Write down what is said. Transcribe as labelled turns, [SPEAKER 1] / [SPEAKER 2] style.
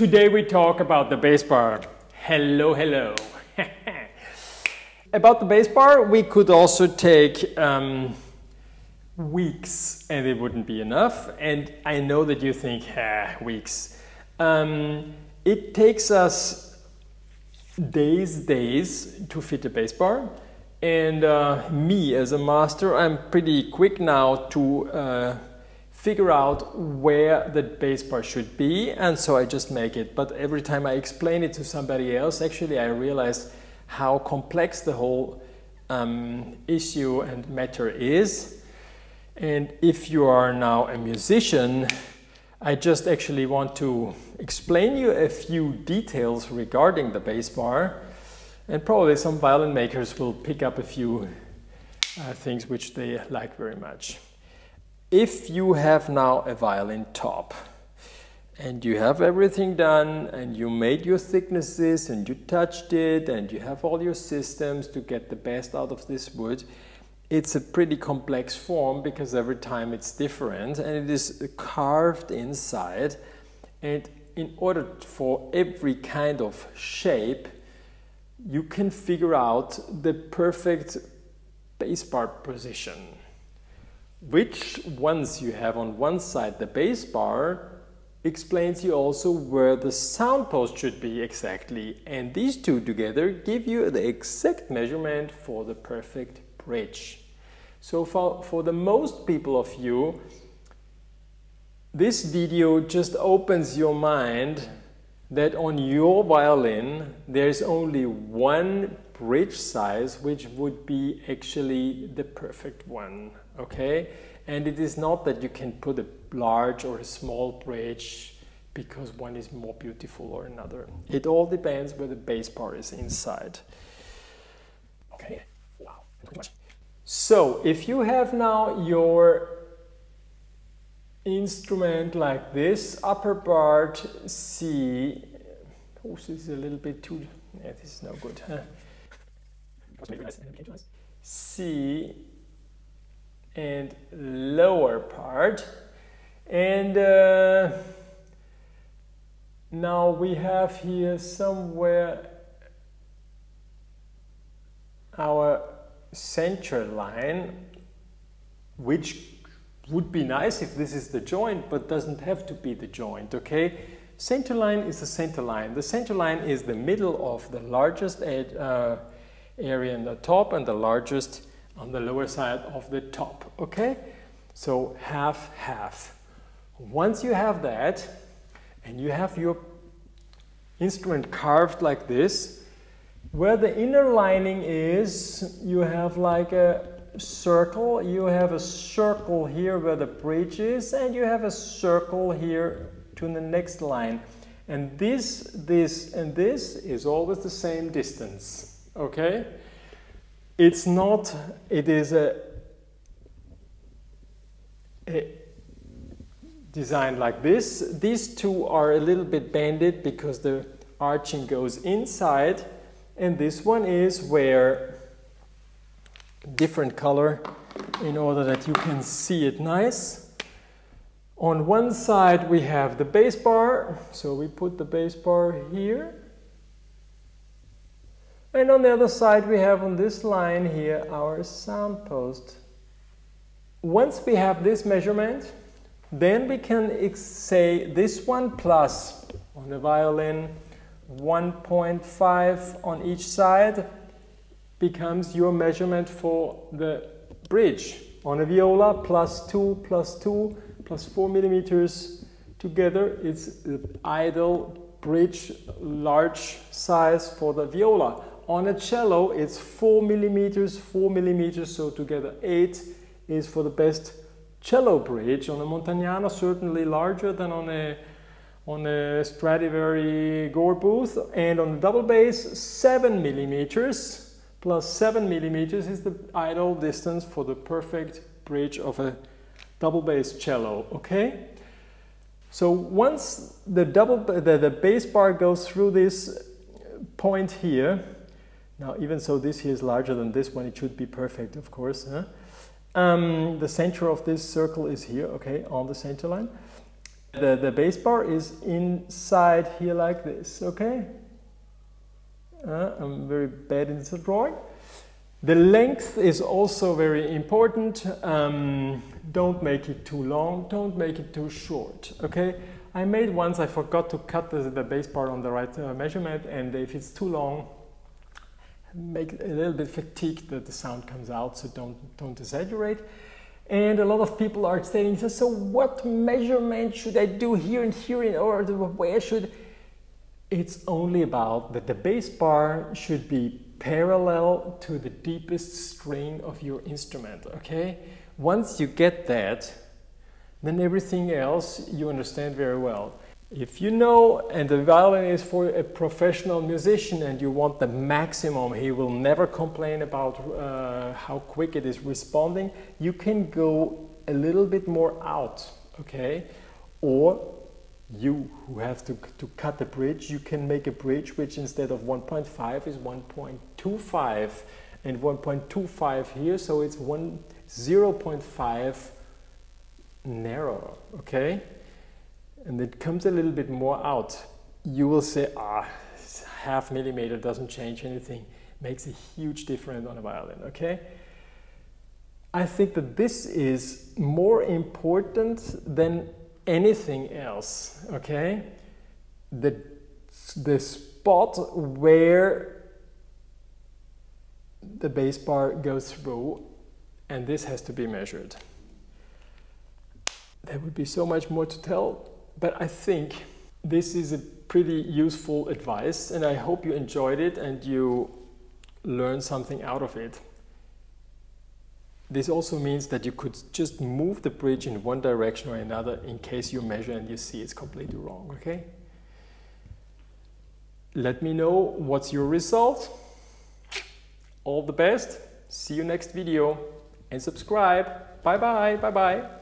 [SPEAKER 1] Today we talk about the Bassbar. Hello, hello. About the Bassbar, we could also take weeks and it wouldn't be enough. And I know that you think, weeks. It takes us days to fit a Bassbar. And me as a master, I'm pretty quick now to figure out where the Bassbar should be, and so I just make it. But every time I explain it to somebody else, actually I realize how complex the whole issue and matter is. And if you are now a musician, I just actually want to explain you a few details regarding the Bassbar, and probably some violin makers will pick up a few things which they like very much. If you have now a violin top and you have everything done and you made your thicknesses and you touched it and you have all your systems to get the best out of this wood, it's a pretty complex form because every time it's different and it is carved inside, and in order for every kind of shape you can figure out the perfect Bassbar position. Which ones you have on one side, the Bassbar, explains you also where the sound post should be exactly. And these two together give you the exact measurement for the perfect bridge. So for the most people of you, this video just opens your mind that on your violin there's only one bridge size which would be actually the perfect one. Okay, and it is not that you can put a large or a small bridge because one is more beautiful or another. It all depends where the Bassbar is inside. Okay, wow, too much. So if you have now your instrument like this, upper part C, oh, this is a little bit too, yeah, this is no good, huh? C and lower part, and now we have here somewhere our center line, which would be nice if this is the joint, but doesn't have to be the joint. Okay, center line is the center line. The center line is the middle of the largest area in the top and the largest on the lower side of the top. Okay, so half half. Once you have that and you have your instrument carved like this, where the inner lining is, you have like a circle. You have a circle here where the bridge is, and you have a circle here to the next line. And this and this is always the same distance. Okay, it's not, it is a design like this. These two are a little bit bended because the arching goes inside, and this one is where different color in order that you can see it nice. On one side we have the Bassbar, so we put the Bassbar here. And on the other side we have on this line here our sound post. Once we have this measurement, then we can say this one plus on the violin 1.5 on each side becomes your measurement for the bridge. On a viola, plus 2 plus 4 millimeters together, it's the ideal bridge large size for the viola. On a cello, it's 4 millimeters, so together 8 is for the best cello bridge. On a Montagnana, certainly larger than on a Stradivari Gore booth, and on the double bass, 7 millimeters plus 7 millimeters is the ideal distance for the perfect bridge of a double bass cello. Okay, so once the Bassbar goes through this point here, now even so this here is larger than this one, it should be perfect, of course, huh? The center of this circle is here, okay, on the center line. The bass bar is inside here like this, okay? I'm very bad in the drawing. The length is also very important. Don't make it too long, don't make it too short, okay? I made once, I forgot to cut the bass bar on the right measurement, and if it's too long, make it a little bit fatigued that the sound comes out, so don't exaggerate. And a lot of people are saying, so what measurement should I do here and here in order, where should... It's only about that the bass bar should be parallel to the deepest string of your instrument, okay? Once you get that, then everything else you understand very well. If you know, and the violin is for a professional musician and you want the maximum, he will never complain about how quick it is responding, you can go a little bit more out, okay? Or you who have to cut a bridge, you can make a bridge which instead of 1.5 is 1.25 and 1.25 here, so it's 0.5 narrower, okay? And it comes a little bit more out. You will say, half millimeter doesn't change anything. Makes a huge difference on a violin, okay? I think that this is more important than anything else, okay? The spot where the bass bar goes through, and this has to be measured. There would be so much more to tell, but I think this is a pretty useful advice, and I hope you enjoyed it and you learned something out of it. This also means that you could just move the bridge in one direction or another in case you measure and you see it's completely wrong, okay? Let me know what's your result. All the best. See you next video and subscribe. Bye bye, bye bye.